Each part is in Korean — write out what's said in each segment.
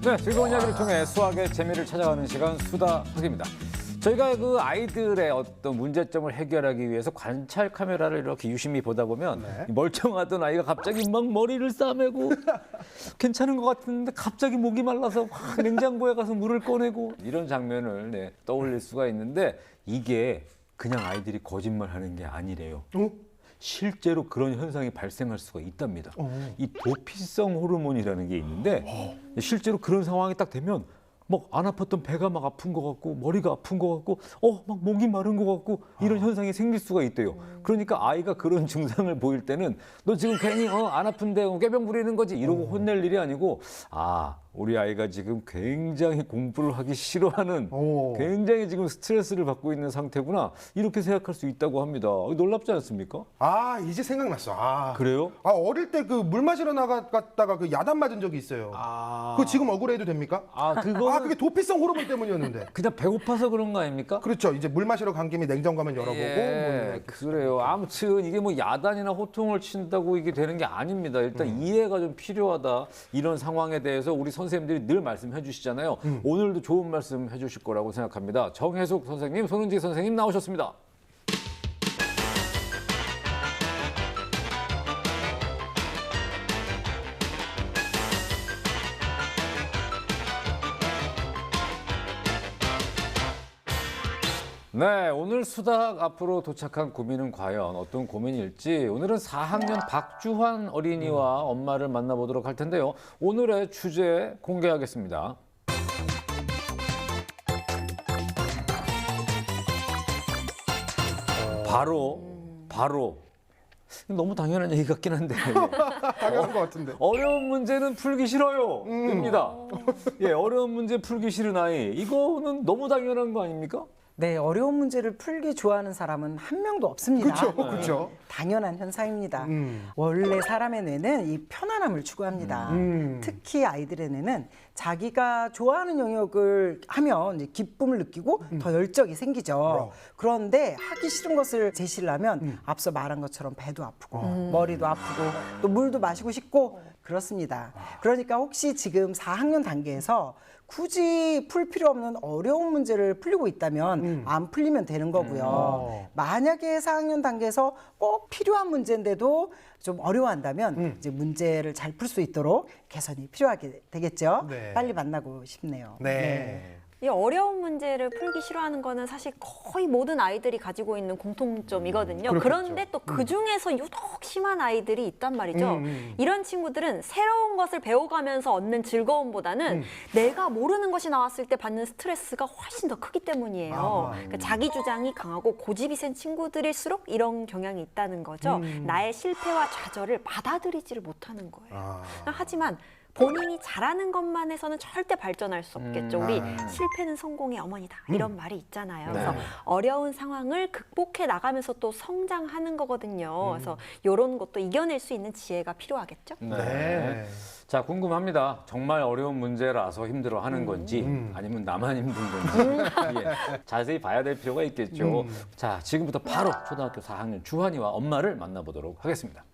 네, 즐거운 이야기를 통해 수학의 재미를 찾아가는 시간 수다학입니다. 저희가 그 아이들의 어떤 문제점을 해결하기 위해서 관찰 카메라를 이렇게 유심히 보다 보면 멀쩡하던 아이가 갑자기 막 머리를 싸매고 괜찮은 것 같은데 갑자기 목이 말라서 확 냉장고에 가서 물을 꺼내고 이런 장면을 떠올릴 수가 있는데 이게 그냥 아이들이 거짓말하는 게 아니래요. 실제로 그런 현상이 발생할 수가 있답니다. 이 도피성 호르몬이라는 게 있는데 실제로 그런 상황이 딱 되면 막 안 아팠던 배가 막 아픈 것 같고 머리가 아픈 것 같고 막 목이 마른 것 같고 이런 현상이 생길 수가 있대요. 그러니까 아이가 그런 증상을 보일 때는 너 지금 괜히 안 아픈데 꾀병 부리는 거지 이러고 혼낼 일이 아니고 우리 아이가 지금 굉장히 공부를 하기 싫어하는 굉장히 지금 스트레스를 받고 있는 상태구나 이렇게 생각할 수 있다고 합니다. 놀랍지 않습니까? 이제 생각났어. 그래요? 어릴 때 그 물 마시러 나갔다가 그 야단 맞은 적이 있어요. 그거 지금 억울해도 됩니까? 그게 도피성 호르몬 때문이었는데. 그냥 배고파서 그런 거 아닙니까? 그렇죠. 이제 물 마시러 간 김에 냉장고 한번 열어보고. 그래요. 아무튼 이게 뭐 야단이나 호통을 친다고 이게 되는 게 아닙니다. 일단 이해가 좀 필요하다. 이런 상황에 대해서 우리 선생님들이 늘 말씀해 주시잖아요. 오늘도 좋은 말씀 해 주실 거라고 생각합니다. 정혜숙 선생님, 손은지 선생님 나오셨습니다. 네, 오늘 수다학 앞으로 도착한 고민은 과연 어떤 고민일지 오늘은 4학년 박주환 어린이와 엄마를 만나보도록 할 텐데요. 오늘의 주제 공개하겠습니다. 바로 너무 당연한 얘기 같긴 한데 당연한 것 같은데. 어려운 문제는 풀기 싫어요 입니다. 어려운 문제 풀기 싫은 아이 이거는 너무 당연한 거 아닙니까? 네, 어려운 문제를 풀기 좋아하는 사람은 한 명도 없습니다. 그렇죠. 당연한 현상입니다. 원래 사람의 뇌는 이 편안함을 추구합니다. 특히 아이들의 뇌는 자기가 좋아하는 영역을 하면 이제 기쁨을 느끼고 더 열정이 생기죠. 그런데 하기 싫은 것을 제시를 하면 앞서 말한 것처럼 배도 아프고 머리도 아프고 또 물도 마시고 싶고 그렇습니다. 그러니까 혹시 지금 4학년 단계에서 굳이 풀 필요 없는 어려운 문제를 풀리고 있다면 안 풀리면 되는 거고요. 만약에 4학년 단계에서 꼭 필요한 문제인데도 좀 어려워한다면 이제 문제를 잘 풀 수 있도록 개선이 필요하게 되겠죠. 네. 빨리 만나고 싶네요. 이 어려운 문제를 풀기 싫어하는 거는 사실 거의 모든 아이들이 가지고 있는 공통점이거든요. 그렇겠죠. 그런데 또 그중에서 유독 심한 아이들이 있단 말이죠. 이런 친구들은 새로운 것을 배워가면서 얻는 즐거움보다는 내가 모르는 것이 나왔을 때 받는 스트레스가 훨씬 더 크기 때문이에요. 그러니까 자기 주장이 강하고 고집이 센 친구들일수록 이런 경향이 있다는 거죠. 나의 실패와 좌절을 받아들이지를 못하는 거예요. 하지만 본인이 잘하는 것만 해서는 절대 발전할 수 없겠죠. 우리 실패는 성공의 어머니다 이런 말이 있잖아요. 그래서 어려운 상황을 극복해 나가면서 또 성장하는 거거든요. 그래서 이런 것도 이겨낼 수 있는 지혜가 필요하겠죠. 네. 자, 궁금합니다. 정말 어려운 문제라서 힘들어하는 건지 아니면 나만 힘든 건지 자세히 봐야 될 필요가 있겠죠. 자, 지금부터 바로 초등학교 4학년 주환이와 엄마를 만나보도록 하겠습니다.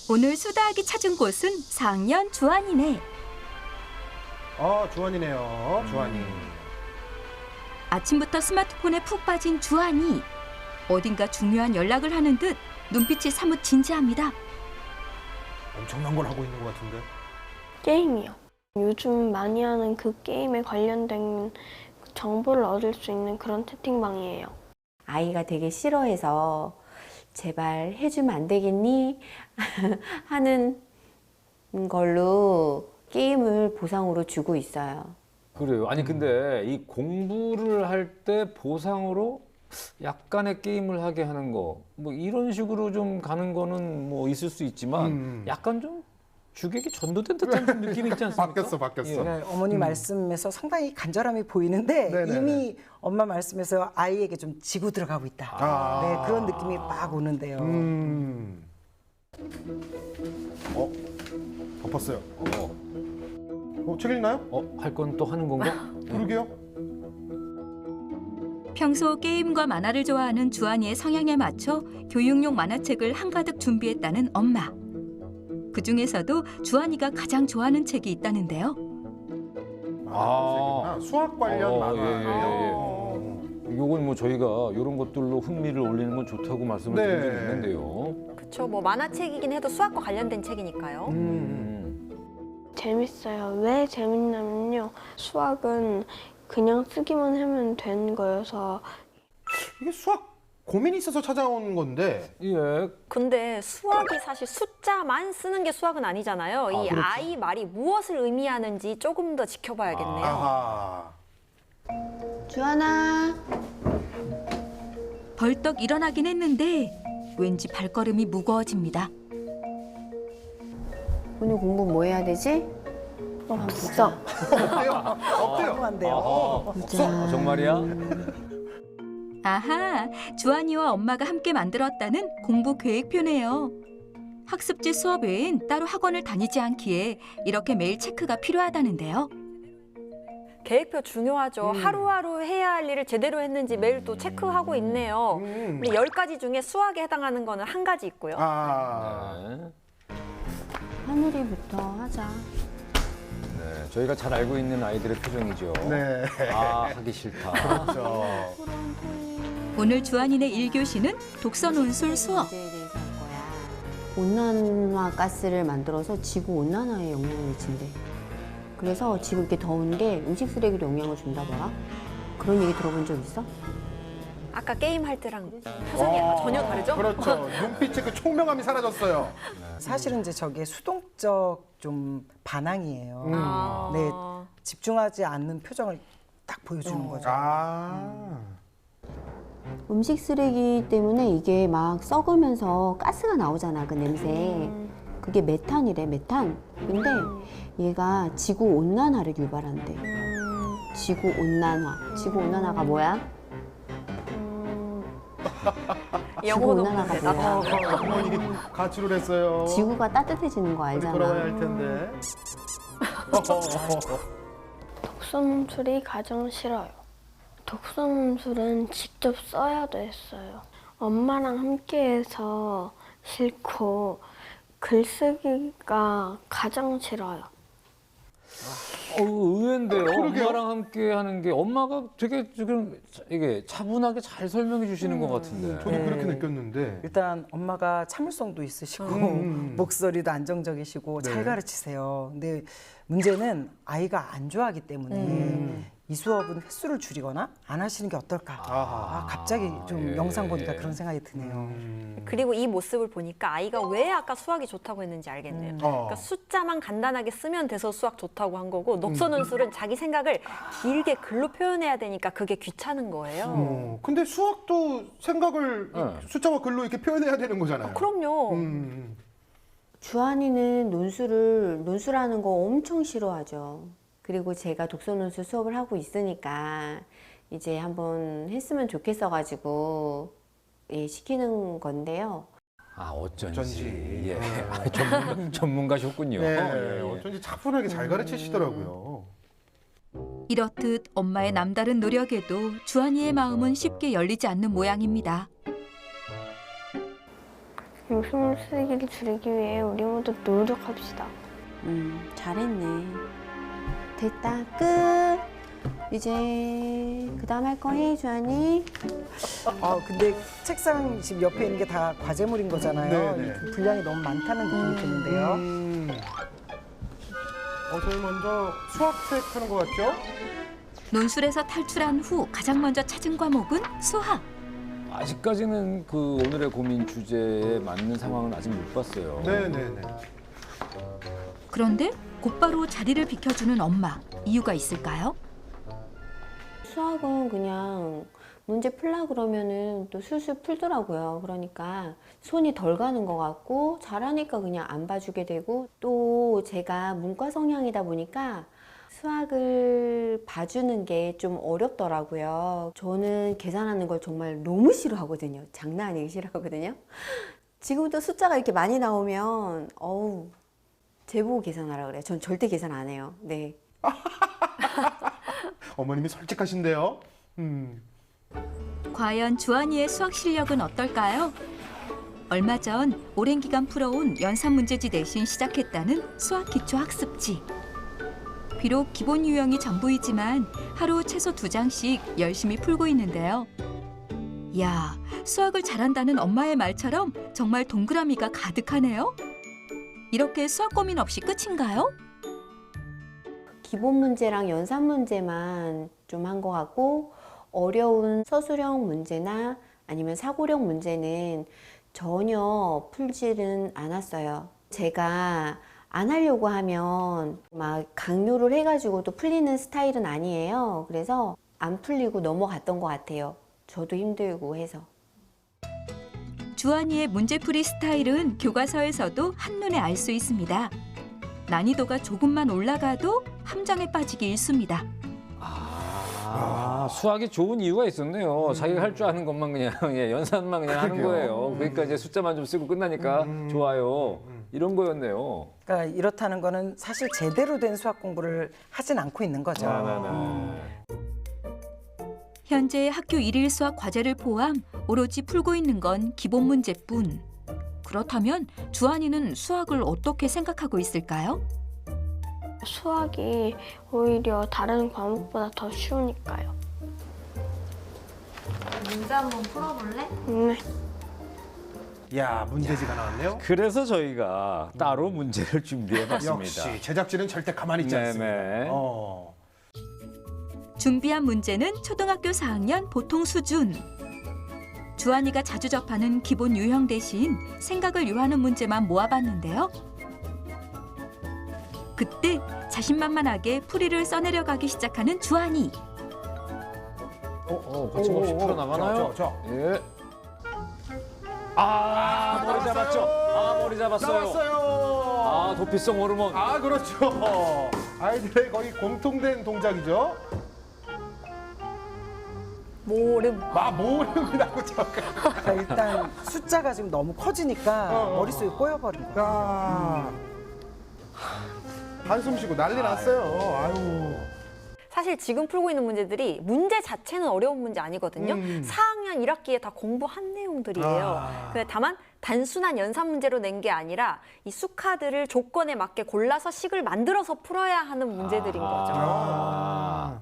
오늘 수다학이 찾은 곳은 4학년 주환이네. 주환이네요. 주환이. 아침부터 스마트폰에 푹 빠진 주환이 어딘가 중요한 연락을 하는 듯 눈빛이 사뭇 진지합니다. 엄청난 걸 하고 있는 것 같은데. 게임이요. 요즘 많이 하는 그 게임에 관련된 정보를 얻을 수 있는 그런 채팅방이에요. 아이가 되게 싫어해서 제발 해주면 안 되겠니? 하는 걸로 게임을 보상으로 주고 있어요. 그래요. 아니 근데 이 공부를 할 때 보상으로 약간의 게임을 하게 하는 거 뭐 이런 식으로 좀 가는 거는 뭐 있을 수 있지만 약간 좀 주객이 전도된 듯한 좀 느낌이 있지 않습니까? 바뀌었어. 네, 어머니 말씀에서 상당히 간절함이 보이는데 네네네. 이미 엄마 말씀에서 아이에게 좀 지고 들어가고 있다. 네, 그런 느낌이 막 오는데요. 덮었어요. 책 읽나요? 할 건 또 하는 건가? 그러게요. 평소 게임과 만화를 좋아하는 주환이의 성향에 맞춰 교육용 만화책을 한가득 준비했다는 엄마. 그 중에서도 주한이가 가장 좋아하는 책이 있다는데요. 아, 수학 관련 만화예요. 요건 뭐 저희가 이런 것들로 흥미를 올리는 건 좋다고 말씀을 네. 드린 적이 있는데요. 그렇죠. 뭐 만화책이긴 해도 수학과 관련된 책이니까요. 재밌어요. 왜 재밌냐면요. 수학은 그냥 쓰기만 하면 되는 거여서 이게 수학 고민이 있어서 찾아온 건데. 예. 근데 수학이 사실 숫자만 쓰는 게 수학은 아니잖아요. 이 그렇죠. 아이 말이 무엇을 의미하는지 조금 더 지켜봐야겠네요. 아하. 주한아. 벌떡 일어나긴 했는데 왠지 발걸음이 무거워집니다. 오늘 공부 뭐 해야 되지? 없어. 없대요. 없대요. 안 돼요. 아, 정말이야? 아하, 주한이와 엄마가 함께 만들었다는 공부 계획표네요. 학습지 수업 외엔 따로 학원을 다니지 않기에 이렇게 매일 체크가 필요하다는데요. 계획표 중요하죠. 하루하루 해야 할 일을 제대로 했는지 매일 또 체크하고 있네요. 근데 10가지 중에 수학에 해당하는 거는 한 가지 있고요. 아. 네. 하늘이부터 하자. 네, 저희가 잘 알고 있는 아이들의 표정이죠. 네. 아, 하기 싫다. 그렇죠. 오늘 주한이네 1교시는 독서 논술 수업. 문제에 대해서 할 거야. 온난화 가스를 만들어서 지구 온난화에 영향을 미친대. 그래서 지금 이렇게 더운 게 음식 쓰레기로 영향을 준다더라. 그런 얘기 들어본 적 있어? 아까 게임 할 때랑 표정이 전혀 다르죠? 그렇죠. 눈빛의 그 총명함이 사라졌어요. 사실은 이제 저게 수동적 좀 반항이에요. 아. 네, 집중하지 않는 표정을 딱 보여주는 거죠. 아. 음식 쓰레기 때문에 이게 막 썩으면서 가스가 나오잖아, 그 냄새. 그게 메탄이래, 메탄. 근데 얘가 지구 온난화를 유발한대. 지구 온난화. 지구 온난화가 뭐야? 영어도 온난화가 없는데 나도. 뭐야? 어머니 가출을 했어요. 지구가 따뜻해지는 거 우리 알잖아. 돌아와야 할 텐데. 독서 논술이 가장 싫어요. 독서 논술은 직접 써야 됐어요. 엄마랑 함께해서 싫고 글쓰기가 가장 싫어요. 의외인데요. 엄마랑 함께 하는 게 엄마가 되게 지금 이게 차분하게 잘 설명해 주시는 것 같은데. 저도 그렇게 느꼈는데. 일단 엄마가 참을성도 있으시고 목소리도 안정적이시고 잘 가르치세요. 근데 문제는 아이가 안 좋아하기 때문에 이 수업은 횟수를 줄이거나 안 하시는 게 어떨까. 아, 갑자기 좀 예. 영상 보니까 그런 생각이 드네요. 그리고 이 모습을 보니까 아이가 왜 아까 수학이 좋다고 했는지 알겠네요. 그러니까 숫자만 간단하게 쓰면 돼서 수학 좋다고 한 거고 녹서논술은 자기 생각을 길게 글로 표현해야 되니까 그게 귀찮은 거예요. 근데 수학도 생각을 네. 숫자와 글로 이렇게 표현해야 되는 거잖아요. 그럼요. 주한이는 논술하는 거 엄청 싫어하죠. 그리고 제가 독서 논술 수업을 하고 있으니까 이제 한번 했으면 좋겠어가지고 예, 시키는 건데요. 아, 어쩐지. 어쩐지. 예. 아, 전문가셨군요. 네. 예. 어쩐지 차분하게 잘 가르치시더라고요. 이렇듯 엄마의 남다른 노력에도 주한이의 마음은 쉽게 열리지 않는 모양입니다. 욕심을 쓰기를 줄이기 위해 우리 모두 노력합시다. 잘했네. 됐다, 끝. 이제 그 다음 할 거 해, 주한이. 근데 책상 지금 옆에 있는 게 다 과제물인 거잖아요. 네, 네. 이 분량이 너무 많다는 느낌이 드는데요. 저희 먼저 수학책 하는 것 같죠? 논술에서 탈출한 후 가장 먼저 찾은 과목은 수학. 아직까지는 그 오늘의 고민 주제에 맞는 상황은 아직 못 봤어요. 네네네. 그런데 곧바로 자리를 비켜주는 엄마. 이유가 있을까요? 수학은 그냥 문제 풀라 그러면은 또 술술 풀더라고요. 그러니까 손이 덜 가는 것 같고 잘하니까 그냥 안 봐주게 되고 또 제가 문과 성향이다 보니까 수학을 봐주는 게 좀 어렵더라고요. 저는 계산하는 걸 정말 너무 싫어하거든요. 장난 아니게 싫어하거든요. 지금도 숫자가 이렇게 많이 나오면 어우 제보고 계산하라 그래요. 전 절대 계산 안 해요. 네. 어머님이 솔직하신데요. 과연 주한이의 수학 실력은 어떨까요? 얼마 전 오랜 기간 풀어온 연산 문제지 대신 시작했다는 수학 기초 학습지. 비록 기본 유형이 전부이지만 하루 최소 2장씩 열심히 풀고 있는데요. 이야, 수학을 잘한다는 엄마의 말처럼 정말 동그라미가 가득하네요. 이렇게 수학 고민 없이 끝인가요? 기본 문제랑 연산 문제만 좀 한 것 같고 어려운 서술형 문제나 아니면 사고력 문제는 전혀 풀지는 않았어요. 제가 안 하려고 하면 막 강요를 해가지고 또 풀리는 스타일은 아니에요. 그래서 안 풀리고 넘어갔던 것 같아요. 저도 힘들고 해서. 주한이의 문제풀이 스타일은 교과서에서도 한눈에 알 수 있습니다. 난이도가 조금만 올라가도 함정에 빠지기 일쑤입니다. 수학이 좋은 이유가 있었네요. 자기가 할 줄 아는 것만 그냥 예, 연산만 그냥 하는 거예요. 그러니까 이제 숫자만 좀 쓰고 끝나니까 좋아요. 이런 거였네요. 그러니까 이렇다는 거는 사실 제대로 된 수학 공부를 하진 않고 있는 거죠. 현재 학교 일일 수학 과제를 포함 오로지 풀고 있는 건 기본 문제뿐. 그렇다면 주한이는 수학을 어떻게 생각하고 있을까요? 수학이 오히려 다른 과목보다 더 쉬우니까요. 문제 한번 풀어볼래? 네. 야, 문제지가 나왔네요. 그래서 저희가 따로 문제를 준비해봤습니다. 역시 제작진은 절대 가만히 있지 않습니다. 네네. 준비한 문제는 초등학교 4학년 보통 수준. 주한이가 자주 접하는 기본 유형 대신 생각을 요하는 문제만 모아봤는데요. 그때 자신만만하게 풀이를 써내려가기 시작하는 주한이. 거침없이 풀어나가나요? 예. 머리 잡았죠? 머리 잡았어요. 나왔어요. 도피성 호르몬. 그렇죠. 아이들의 거의 공통된 동작이죠. 모름. 모르고 잠깐. 그러니까 일단 숫자가 지금 너무 커지니까 머릿속에 꼬여버린 거예요. 한숨 쉬고 난리 났어요. 아유. 사실 지금 풀고 있는 문제들이 문제 자체는 어려운 문제 아니거든요. 4학년 1학기에 다 공부한 내용들이에요. 근데 다만 단순한 연산 문제로 낸 게 아니라 이 수카드를 조건에 맞게 골라서 식을 만들어서 풀어야 하는 문제들인 거죠.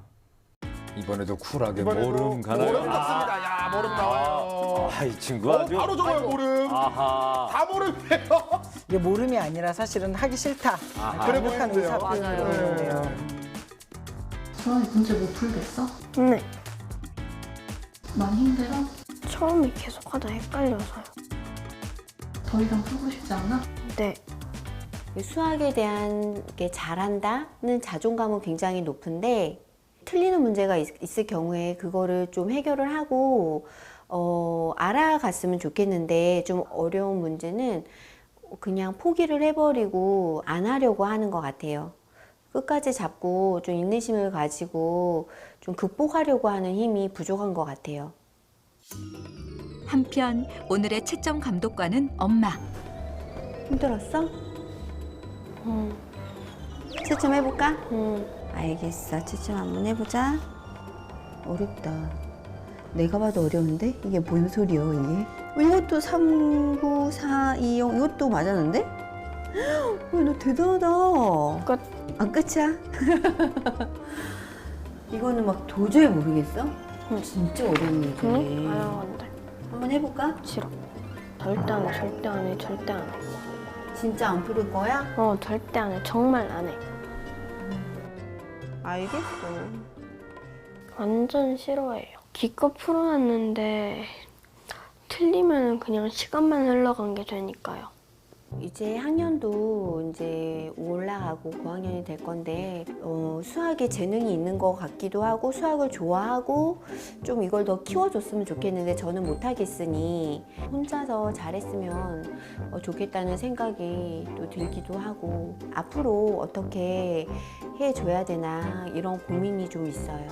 이번에도 쿨하게 이번에도 모름 가나요? 모름 같습니다. 야, 모름 나와요. 이 친구 아주. 바로 적어요, 모름. 다 모름이에요. 이게 모름이 아니라 사실은 하기 싫다. 그래 완벽한 보이는데요. 의사 표현으로 보이는데요. 수환이 문제 못 풀겠어? 네. 많이 힘들어? 처음에 계속 하다 헷갈려서요. 더 이상 풀고 싶지 않아? 네. 수학에 대한 게 잘한다는 자존감은 굉장히 높은데 틀리는 문제가 있을 경우에 그거를 좀 해결을 하고 알아갔으면 좋겠는데 좀 어려운 문제는 그냥 포기를 해버리고 안 하려고 하는 것 같아요. 끝까지 잡고 좀 인내심을 가지고 좀 극복하려고 하는 힘이 부족한 것 같아요. 한편 오늘의 채점 감독관은 엄마. 힘들었어? 채점 해볼까? 알겠어. 채점 한번 해보자. 어렵다. 내가 봐도 어려운데? 이게 뭔 소리야, 이게? 이것도 3, 9, 4, 2, 0 이것도 맞았는데? 너 대단하다. 끝. 끝이야? 이거는 막 도저히 모르겠어? 진짜 어려운 문제네. 알아간다. 한번 해볼까? 싫어. 절대 안 해, 절대 안 해, 절대 안 해. 진짜 안 풀을 거야? 절대 안 해. 정말 안 해. 알겠어. 완전 싫어해요. 기껏 풀어놨는데 틀리면 그냥 시간만 흘러간 게 되니까요. 이제 학년도 이제 올라가고 고학년이 될 건데 수학에 재능이 있는 것 같기도 하고 수학을 좋아하고 좀 이걸 더 키워줬으면 좋겠는데 저는 못하겠으니 혼자서 잘했으면 좋겠다는 생각이 또 들기도 하고 앞으로 어떻게 해줘야 되나 이런 고민이 좀 있어요.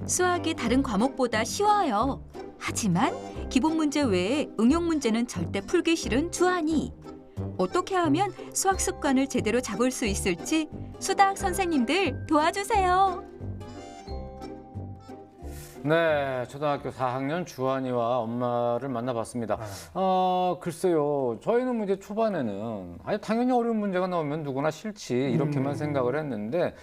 수학이 다른 과목보다 쉬워요. 하지만 기본 문제 외에 응용 문제는 절대 풀기 싫은 주한이. 어떻게 하면 수학 습관을 제대로 잡을 수 있을지 수다학 선생님들 도와주세요. 네, 초등학교 4학년 주한이와 엄마를 만나봤습니다. 글쎄요, 저희는 이제 초반에는 당연히 어려운 문제가 나오면 누구나 싫지 이렇게만 생각을 했는데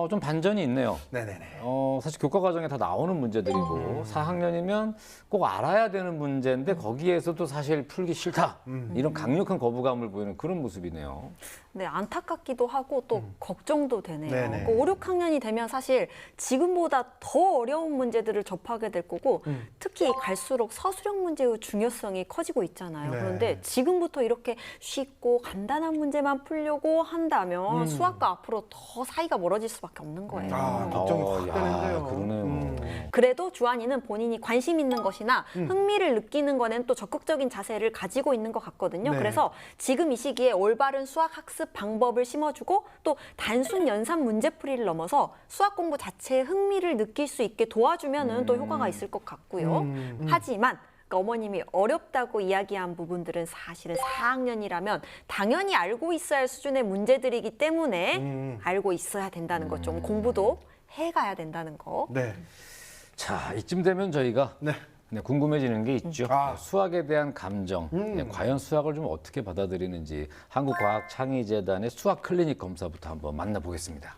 좀 반전이 있네요. 네네네. 사실 교과 과정에 다 나오는 문제들이고 4학년이면 꼭 알아야 되는 문제인데 거기에서도 사실 풀기 싫다 이런 강력한 거부감을 보이는 그런 모습이네요. 네, 안타깝기도 하고 또 걱정도 되네요. 네네. 그 5, 6학년이 되면 사실 지금보다 더 어려운 문제들을 접하게 될 거고 특히 갈수록 서술형 문제의 중요성이 커지고 있잖아요. 네. 그런데 지금부터 이렇게 쉽고 간단한 문제만 풀려고 한다면 수학과 앞으로 더 사이가 멀어질 수밖에 없는 거예요. 걱정이 확 야, 되는데요. 그러네요. 그래도 주한이는 본인이 관심 있는 것이나 흥미를 느끼는 거는 또 적극적인 자세를 가지고 있는 것 같거든요. 네. 그래서 지금 이 시기에 올바른 수학 학습 방법을 심어주고 또 단순 연산 문제풀이를 넘어서 수학 공부 자체에 흥미를 느낄 수 있게 도와주면은 또 효과가 있을 것 같고요. 하지만 그러니까 어머님이 어렵다고 이야기한 부분들은 사실은 4학년이라면 당연히 알고 있어야 할 수준의 문제들이기 때문에 알고 있어야 된다는 거, 좀 공부도 해가야 된다는 거. 네. 자, 이쯤 되면 저희가 네. 궁금해지는 게 있죠. 아. 수학에 대한 감정, 과연 수학을 좀 어떻게 받아들이는지 한국과학창의재단의 수학 클리닉 검사부터 한번 만나보겠습니다.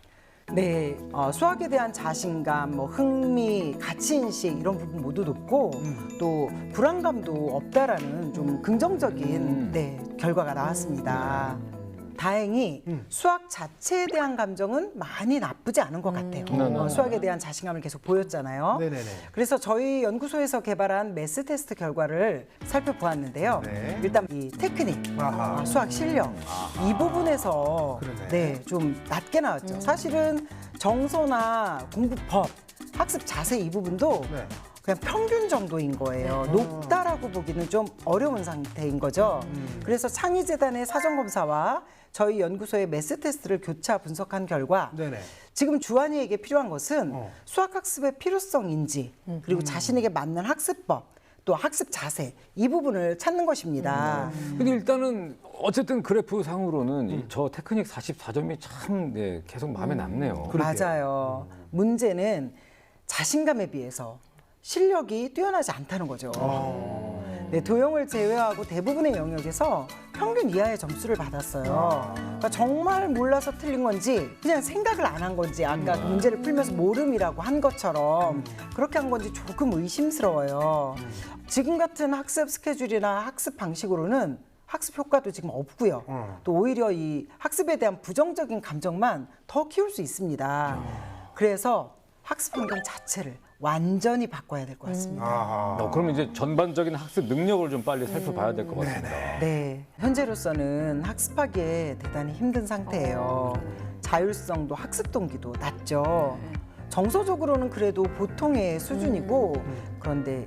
네, 수학에 대한 자신감, 뭐 흥미, 가치인식 이런 부분 모두 높고 또 불안감도 없다라는 좀 긍정적인 결과가 나왔습니다. 다행히 수학 자체에 대한 감정은 많이 나쁘지 않은 것 같아요. 수학에 대한 자신감을 계속 보였잖아요. 네네네. 그래서 저희 연구소에서 개발한 매스 테스트 결과를 살펴보았는데요. 네. 일단 이 테크닉, 아하. 수학 실력 이 부분에서 그러네. 좀 낮게 나왔죠. 사실은 정서나 공부법, 학습 자세 이 부분도 네. 그냥 평균 정도인 거예요. 높다라고 보기는 좀 어려운 상태인 거죠. 그래서 창의재단의 사전검사와 저희 연구소의 매스 테스트를 교차 분석한 결과 네네. 지금 주한이에게 필요한 것은 수학학습의 필요성인지 그리고 자신에게 맞는 학습법 또 학습 자세 이 부분을 찾는 것입니다. 근데 일단은 어쨌든 그래프 상으로는 저 테크닉 44점이 참 계속 마음에 남네요. 맞아요. 문제는 자신감에 비해서 실력이 뛰어나지 않다는 거죠. 네, 도형을 제외하고 대부분의 영역에서 평균 이하의 점수를 받았어요. 그러니까 정말 몰라서 틀린 건지 그냥 생각을 안 한 건지 아까 그 문제를 풀면서 모름이라고 한 것처럼 그렇게 한 건지 조금 의심스러워요. 지금 같은 학습 스케줄이나 학습 방식으로는 학습 효과도 지금 없고요. 또 오히려 이 학습에 대한 부정적인 감정만 더 키울 수 있습니다. 그래서 학습 환경 자체를 완전히 바꿔야 될 것 같습니다. 그럼 이제 전반적인 학습 능력을 좀 빨리 살펴봐야 될 것 같습니다. 네, 현재로서는 학습하기에 대단히 힘든 상태예요. 자율성도 학습 동기도 낮죠. 정서적으로는 그래도 보통의 수준이고 그런데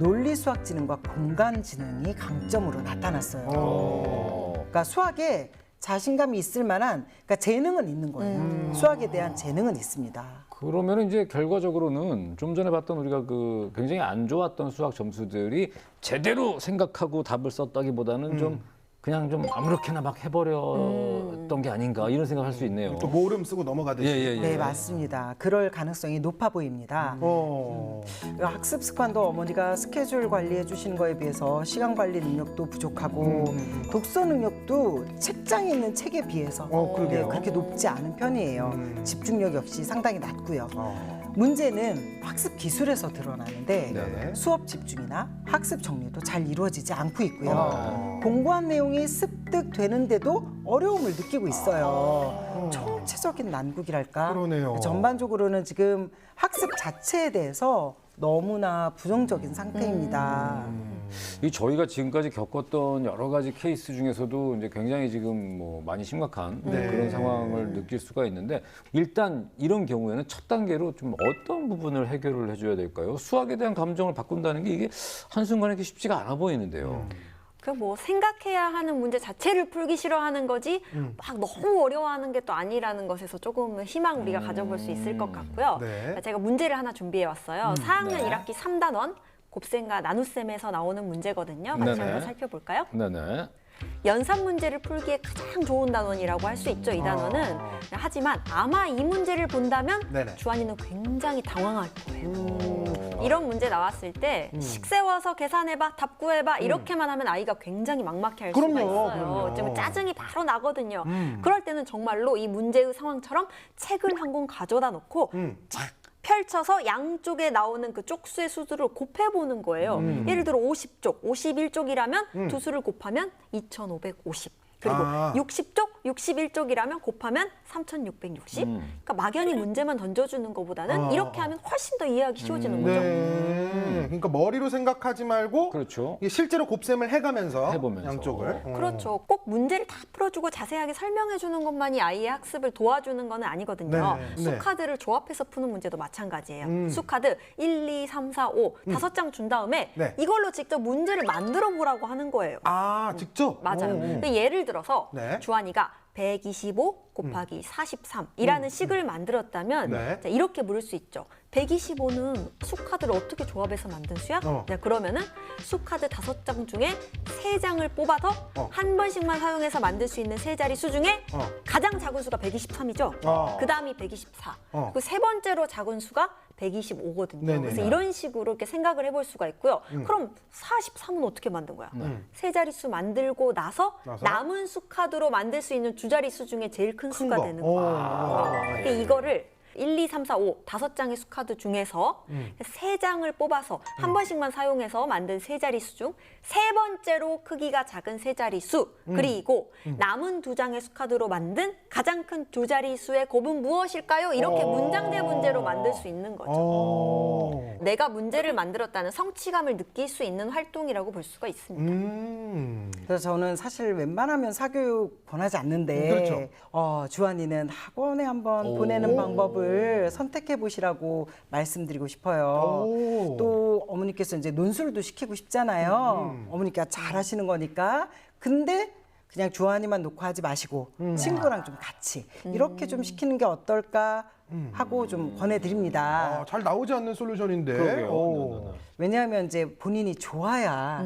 논리 수학 지능과 공간 지능이 강점으로 나타났어요. 그러니까 수학에 자신감이 있을 만한 그러니까 재능은 있는 거예요. 수학에 대한 재능은 있습니다. 그러면 이제 결과적으로는 좀 전에 봤던 우리가 그 굉장히 안 좋았던 수학 점수들이 제대로 생각하고 답을 썼다기보다는 좀 그냥 좀 아무렇게나 막 해버렸던 게 아닌가 이런 생각할 수 있네요. 또 모름 쓰고 넘어가듯이. 네, 맞습니다. 그럴 가능성이 높아 보입니다. 학습 습관도 어머니가 스케줄 관리해 주시는 거에 비해서 시간 관리 능력도 부족하고 독서 능력도 책장에 있는 책에 비해서 그러게요. 그렇게 높지 않은 편이에요. 집중력 역시 상당히 낮고요. 문제는 학습 기술에서 드러나는데 네네. 수업 집중이나 학습 정리도 잘 이루어지지 않고 있고요. 공부한 내용이 습득되는데도 어려움을 느끼고 있어요. 총체적인 난국이랄까. 그러네요. 전반적으로는 지금 학습 자체에 대해서 너무나 부정적인 상태입니다. 이 저희가 지금까지 겪었던 여러 가지 케이스 중에서도 이제 굉장히 지금 뭐 많이 심각한 그런 상황을 느낄 수가 있는데 일단 이런 경우에는 첫 단계로 좀 어떤 부분을 해결을 해줘야 될까요? 수학에 대한 감정을 바꾼다는 게 이게 한순간에 이게 쉽지가 않아 보이는데요. 그 뭐 생각해야 하는 문제 자체를 풀기 싫어하는 거지 막 너무 어려워하는 게 또 아니라는 것에서 조금 희망 우리가 가져볼 수 있을 것 같고요. 네. 제가 문제를 하나 준비해 왔어요. 4학년 1학기 3단원 곱셈과 나눗셈에서 나오는 문제거든요. 같이 네네. 한번 살펴볼까요? 네네. 연산 문제를 풀기에 가장 좋은 단원이라고 할 수 있죠, 이 단원은. 하지만 아마 이 문제를 본다면 네네. 주한이는 굉장히 당황할 거예요. 이런 문제 나왔을 때 식세워서 계산해봐, 답 구해봐 이렇게만 하면 아이가 굉장히 막막해할 수가 있어요. 좀 짜증이 바로 나거든요. 그럴 때는 정말로 이 문제의 상황처럼 책을 한 권 가져다 놓고 착 펼쳐서 양쪽에 나오는 그 쪽수의 수들을 곱해보는 거예요. 예를 들어 50쪽, 51쪽이라면 두 수를 곱하면 2550. 그리고 60쪽, 61쪽이라면 곱하면 3660. 그러니까 막연히 문제만 던져주는 것보다는 이렇게 하면 훨씬 더 이해하기 쉬워지는 거죠. 네. 그러니까 머리로 생각하지 말고 그렇죠. 이게 실제로 곱셈을 해보면서 해보면서. 양쪽을. 그렇죠. 꼭 문제를 다 풀어주고 자세하게 설명해주는 것만이 아이의 학습을 도와주는 건 아니거든요. 네. 수카드를 조합해서 푸는 문제도 마찬가지예요. 수카드 1, 2, 3, 4, 5 다섯 장 준 다음에 네. 이걸로 직접 문제를 만들어 보라고 하는 거예요. 아, 직접? 맞아요. 근데 예를 들어서 네. 주한이가 125 곱하기 43이라는 식을 만들었다면 네. 자, 이렇게 물을 수 있죠. 125는 수카드를 어떻게 조합해서 만든 수야? 네, 그러면은 수카드 5장 중에 3장을 뽑아서 한 번씩만 사용해서 만들 수 있는 세 자리 수 중에 가장 작은 수가 123이죠. 그 다음이 124. 그리고 세 번째로 작은 수가 125거든요. 네네. 그래서 이런 식으로 이렇게 생각을 해볼 수가 있고요. 그럼 43은 어떻게 만든 거야? 세 자릿수 만들고 나서 남은 수카드로 만들 수 있는 두 자릿수 중에 제일 큰 수가 거. 되는 거예요. 근데 이거를 1, 2, 3, 4, 5 다섯 장의 수카드 중에서 세 장을 뽑아서 한 번씩만 사용해서 만든 세 자릿수 중 세 번째로 크기가 작은 세 자릿수 그리고 남은 두 장의 수카드로 만든 가장 큰 두 자릿수의 곱은 무엇일까요? 이렇게 문장대 문제로 만들 수 있는 거죠. 내가 문제를 만들었다는 성취감을 느낄 수 있는 활동이라고 볼 수가 있습니다. 그래서 저는 사실 웬만하면 사교육 권하지 않는데 그렇죠. 주한이는 학원에 한번 보내는 방법을 선택해 보시라고 말씀드리고 싶어요. 또 어머니께서 이제 논술도 시키고 싶잖아요. 어머니가 잘하시는 거니까. 근데 그냥 주한이만 놓고 하지 마시고 친구랑 좀 같이 이렇게 좀 시키는 게 어떨까 하고 좀 권해드립니다. 잘 나오지 않는 솔루션인데. 왜냐하면 이제 본인이 좋아야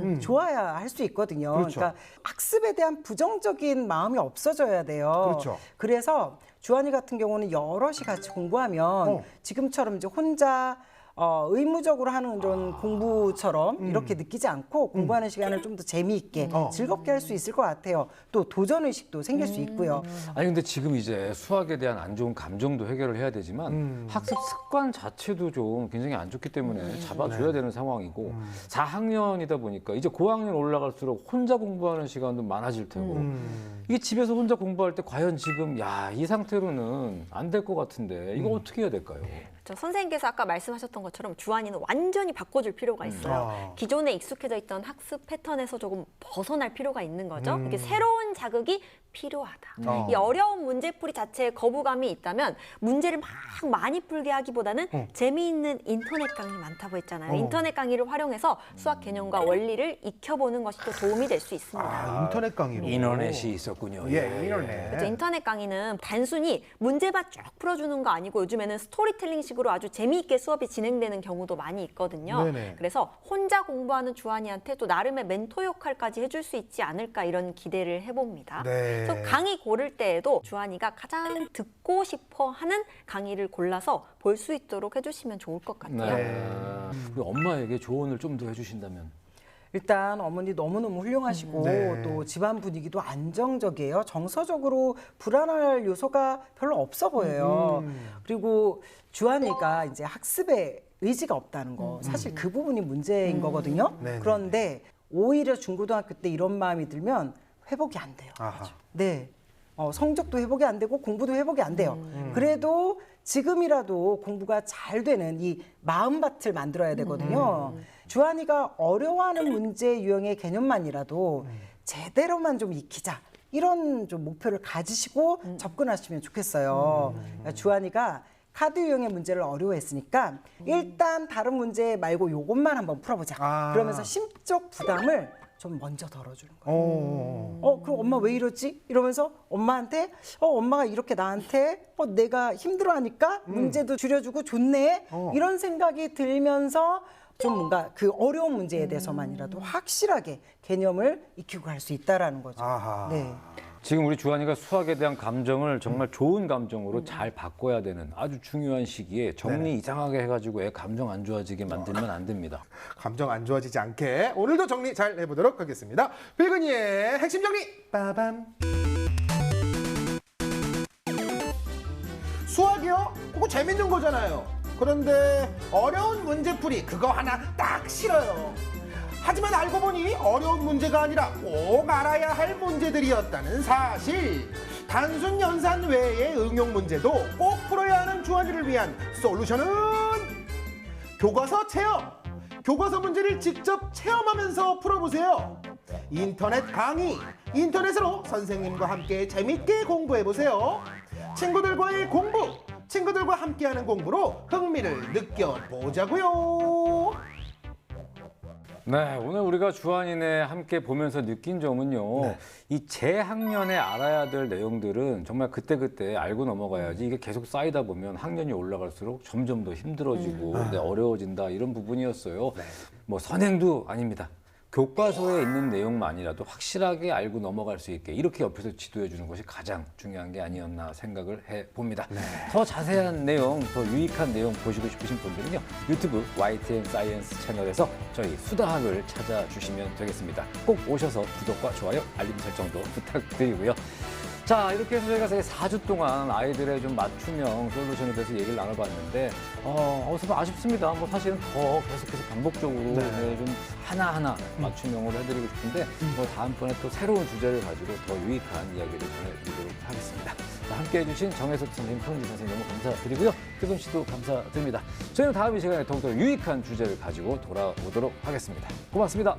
할 수 있거든요. 그렇죠. 그러니까 학습에 대한 부정적인 마음이 없어져야 돼요. 그렇죠. 그래서 주한이 같은 경우는 여럿이 같이 공부하면 지금처럼 이제 혼자 의무적으로 하는 그런 공부처럼 이렇게 느끼지 않고 공부하는 시간을 좀 더 재미있게 즐겁게 할 수 있을 것 같아요. 또 도전 의식도 생길 수 있고요. 아니 근데 지금 이제 수학에 대한 안 좋은 감정도 해결을 해야 되지만 학습 습관 자체도 좀 굉장히 안 좋기 때문에 잡아줘야 되는 상황이고 4학년이다 보니까 이제 고학년 올라갈수록 혼자 공부하는 시간도 많아질 테고 이게 집에서 혼자 공부할 때 과연 지금 이 상태로는 안 될 것 같은데 이거 어떻게 해야 될까요? 선생님께서 아까 말씀하셨던 것처럼 주한이는 완전히 바꿔줄 필요가 있어요. 기존에 익숙해져 있던 학습 패턴에서 조금 벗어날 필요가 있는 거죠. 이게 새로운 자극이 필요하다. 이 어려운 문제풀이 자체에 거부감이 있다면 문제를 막 많이 풀게 하기보다는 재미있는 인터넷 강의 많다고 했잖아요. 인터넷 강의를 활용해서 수학 개념과 원리를 익혀보는 것이 또 도움이 될 수 있습니다. 인터넷 강의로. 인터넷이 있었군요. 인터넷. 그렇죠. 인터넷 강의는 단순히 문제만 쭉 풀어주는 거 아니고 요즘에는 스토리텔링식으로 아주 재미있게 수업이 진행되는 경우도 많이 있거든요. 네네. 그래서 혼자 공부하는 주한이한테 또 나름의 멘토 역할까지 해줄 수 있지 않을까 이런 기대를 해봅니다. 네. 그래서 강의 고를 때에도 주한이가 가장 듣고 싶어 하는 강의를 골라서 볼 수 있도록 해주시면 좋을 것 같아요. 우리 엄마에게 조언을 좀 더 해주신다면? 일단 어머니 너무너무 훌륭하시고 또 집안 분위기도 안정적이에요. 정서적으로 불안할 요소가 별로 없어 보여요. 그리고 주한이가 이제 학습에 의지가 없다는 거 사실 그 부분이 문제인 거거든요. 그런데 오히려 중고등학교 때 이런 마음이 들면 회복이 안 돼요. 네. 성적도 회복이 안 되고 공부도 회복이 안 돼요. 그래도 지금이라도 공부가 잘 되는 이 마음밭을 만들어야 되거든요. 주한이가 어려워하는 문제 유형의 개념만이라도 제대로만 좀 익히자. 이런 좀 목표를 가지시고 접근하시면 좋겠어요. 그러니까 주한이가 카드 유형의 문제를 어려워했으니까 일단 다른 문제 말고 요것만 한번 풀어보자. 그러면서 심적 부담을 좀 먼저 덜어주는 거예요. 그럼 엄마 왜 이러지? 이러면서 엄마한테 엄마가 이렇게 나한테 내가 힘들어하니까 문제도 줄여주고 좋네. 이런 생각이 들면서 좀 뭔가 그 어려운 문제에 대해서만이라도 확실하게 개념을 익히고 갈 수 있다라는 거죠. 아하. 네. 지금 우리 주한이가 수학에 대한 감정을 정말 좋은 감정으로 잘 바꿔야 되는 아주 중요한 시기에 정리 네네. 이상하게 해가지고 애 감정 안 좋아지게 만들면 안 됩니다. 감정 안 좋아지지 않게 오늘도 정리 잘 해보도록 하겠습니다. 빌근이의 핵심 정리 빠밤. 수학이요? 그거 재밌는 거잖아요. 그런데 어려운 문제풀이 그거 하나 딱 싫어요. 하지만 알고 보니 어려운 문제가 아니라 꼭 알아야 할 문제들이었다는 사실. 단순 연산 외의 응용 문제도 꼭 풀어야 하는 주한이를 위한 솔루션은 교과서 체험. 교과서 문제를 직접 체험하면서 풀어보세요. 인터넷 강의, 인터넷으로 선생님과 함께 재밌게 공부해보세요. 친구들과의 공부, 친구들과 함께하는 공부로 흥미를 느껴보자고요. 네, 오늘 우리가 주한이네 함께 보면서 느낀 점은요. 이 재학년에 알아야 될 내용들은 정말 그때그때 알고 넘어가야지 이게 계속 쌓이다 보면 학년이 올라갈수록 점점 더 힘들어지고 네, 어려워진다 이런 부분이었어요. 뭐 선행도 아닙니다. 교과서에 있는 내용만이라도 확실하게 알고 넘어갈 수 있게 이렇게 옆에서 지도해 주는 것이 가장 중요한 게 아니었나 생각을 해봅니다. 더 자세한 내용, 더 유익한 내용 보시고 싶으신 분들은요. 유튜브 YTN 사이언스 채널에서 저희 수다학을 찾아주시면 되겠습니다. 꼭 오셔서 구독과 좋아요, 알림 설정도 부탁드리고요. 자, 이렇게 해서 저희가 4주 동안 아이들의 좀 맞춤형 솔루션에 대해서 얘기를 나눠봤는데, 좀 아쉽습니다. 뭐 사실은 더 계속해서 반복적으로 좀 하나하나 맞춤형으로 해드리고 싶은데, 뭐 다음번에 또 새로운 주제를 가지고 더 유익한 이야기를 전해드리도록 하겠습니다. 자, 함께 해주신 정혜석 선생님, 손지 선생님 너무 감사드리고요. 태돈 씨도 감사드립니다. 저희는 다음 이 시간에 더욱더 유익한 주제를 가지고 돌아오도록 하겠습니다. 고맙습니다.